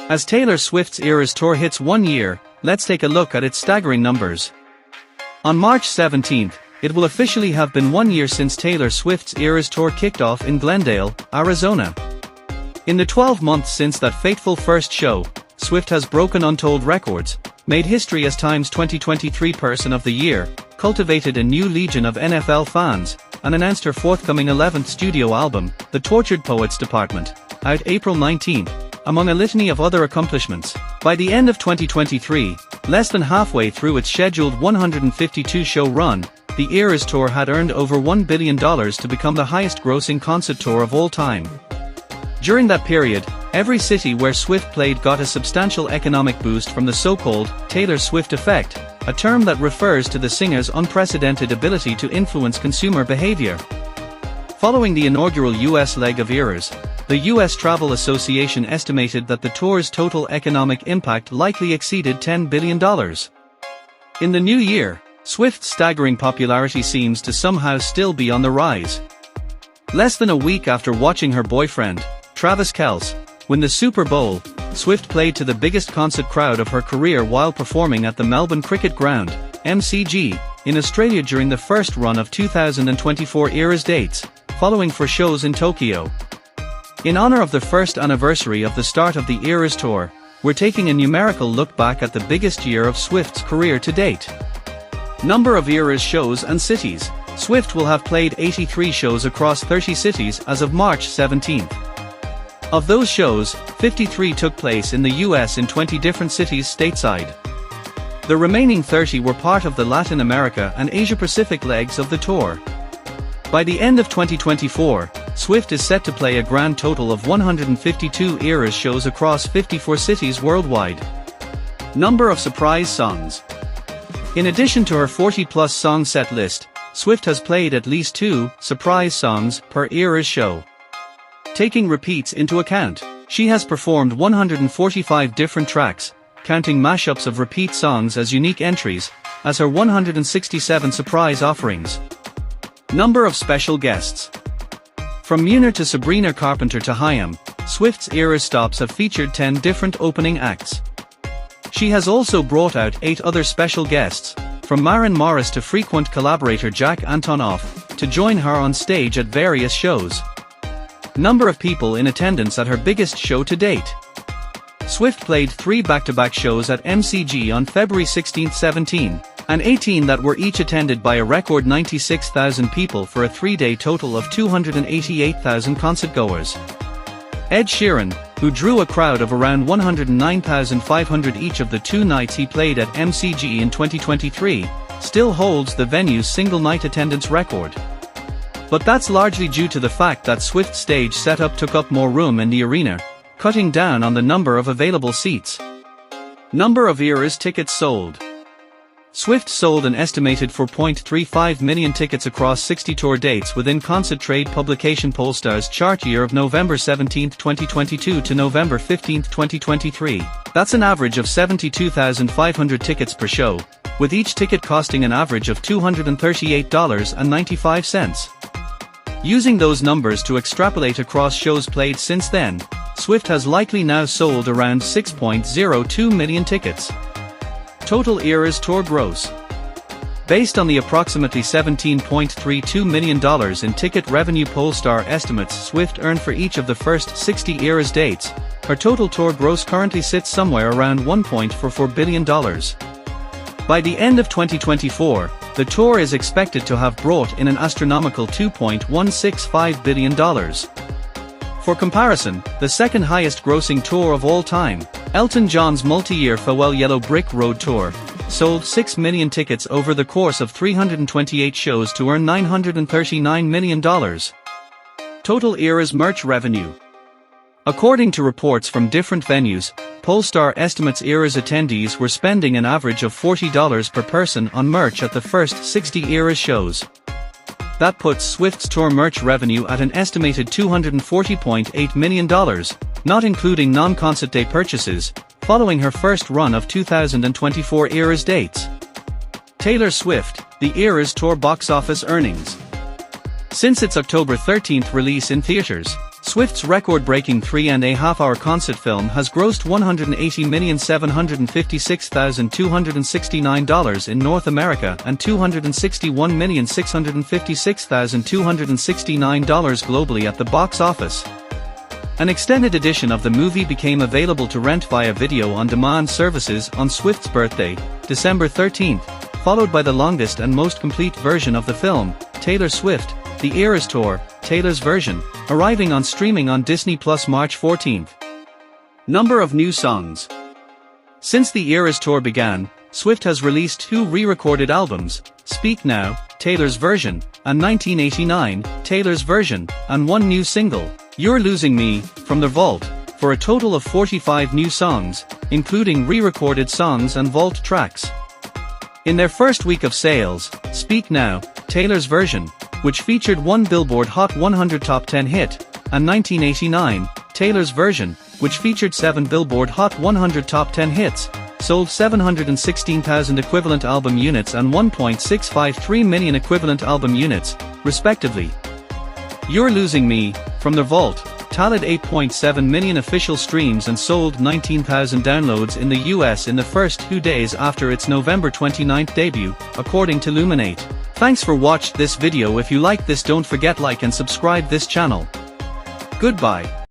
As Taylor Swift's Eras Tour hits 1 year, let's take a look at its staggering numbers. On March 17th, it will officially have been 1 year since Taylor Swift's Eras Tour kicked off in Glendale, Arizona. In the 12 months since that fateful first show, Swift has broken untold records, made history as Time's 2023 Person of the Year, cultivated a new legion of NFL fans, and announced her forthcoming 11th studio album, The Tortured Poets Department, out April 19th, among a litany of other accomplishments. By the end of 2023, less than halfway through its scheduled 152-show run, the Eras Tour had earned over $1 billion to become the highest-grossing concert tour of all time. During that period, every city where Swift played got a substantial economic boost from the so-called Taylor Swift effect, a term that refers to the singer's unprecedented ability to influence consumer behavior. Following the inaugural U.S. leg of Eras, the U.S. Travel Association estimated that the tour's total economic impact likely exceeded $10 billion. In the new year, Swift's staggering popularity seems to somehow still be on the rise. Less than a week after watching her boyfriend, Travis Kelce, win the Super Bowl, Swift played to the biggest concert crowd of her career while performing at the Melbourne Cricket Ground, MCG, in Australia during the first run of 2024 Eras dates, following for shows in Tokyo. In honor of the first anniversary of the start of the Eras Tour, we're taking a numerical look back at the biggest year of Swift's career to date. Number of Eras shows and cities. Swift will have played 83 shows across 30 cities as of March 17th. Of those shows, 53 took place in the US in 20 different cities stateside. The remaining 30 were part of the Latin America and Asia-Pacific legs of the tour. By the end of 2024, Swift is set to play a grand total of 152 Eras shows across 54 cities worldwide. Number of surprise songs. In addition to her 40-plus song set list, Swift has played at least 2 surprise songs per Eras show. Taking repeats into account, she has performed 145 different tracks, counting mashups of repeat songs as unique entries, as her 167 surprise offerings. Number of special guests. From Muner to Sabrina Carpenter to Haim, Swift's Eras stops have featured 10 different opening acts. She has also brought out 8 other special guests, from Maren Morris to frequent collaborator Jack Antonoff, to join her on stage at various shows. Number of people in attendance at her biggest show to date. Swift played 3 back-to-back shows at MCG on February 16-17, and 18 that were each attended by a record 96,000 people for a 3-day total of 288,000 concertgoers. Ed Sheeran, who drew a crowd of around 109,500 each of the 2 nights he played at MCG in 2023, still holds the venue's single-night attendance record. But that's largely due to the fact that Swift's stage setup took up more room in the arena, cutting down on the number of available seats. Number of Eras tickets sold. Swift sold an estimated 4.35 million tickets across 60 tour dates within concert trade publication Pollstar's chart year of November 17, 2022 to November 15, 2023. That's an average of 72,500 tickets per show, with each ticket costing an average of $238.95. Using those numbers to extrapolate across shows played since then, Swift has likely now sold around 6.02 million tickets. Total Eras Tour gross. Based on the approximately $17.32 million in ticket revenue Pollstar estimates Swift earned for each of the first 60 Eras dates, her total tour gross currently sits somewhere around $1.44 billion. By the end of 2024, the tour is expected to have brought in an astronomical $2.165 billion. For comparison, the second highest grossing tour of all time, Elton John's multi-year Farewell Yellow Brick Road Tour, sold 6 million tickets over the course of 328 shows to earn $939 million. Total Eras merch revenue. According to reports from different venues, Pollstar estimates Eras attendees were spending an average of $40 per person on merch at the first 60 Eras shows. That puts Swift's tour merch revenue at an estimated $240.8 million, not including non-concert day purchases, following her first run of 2024 Eras dates. Taylor Swift, the Eras Tour box office earnings. Since its October 13th release in theaters, Swift's record-breaking 3.5-hour concert film has grossed $180,756,269 in North America and $261,656,269 globally at the box office. An extended edition of the movie became available to rent via video-on-demand services on Swift's birthday, December 13th, followed by the longest and most complete version of the film, Taylor Swift, The Eras Tour, Taylor's version, arriving on streaming on Disney Plus March 14th. Number of new songs. Since the Eras Tour began, Swift has released 2 re-recorded albums, Speak Now, Taylor's version, and 1989, Taylor's version, and 1 new single, You're Losing Me, from the vault, for a total of 45 new songs, including re-recorded songs and vault tracks. In their first week of sales, Speak Now, Taylor's version, which featured 1 Billboard Hot 100 Top 10 hit, and 1989, Taylor's version, which featured 7 Billboard Hot 100 Top 10 hits, sold 716,000 equivalent album units and 1.653 million equivalent album units, respectively. You're Losing Me, from the vault, tallied 8.7 million official streams and sold 19,000 downloads in the US in the first 2 days after its November 29th debut, according to Luminate. Thanks for watched this video. If you like this, don't forget like and subscribe this channel. Goodbye.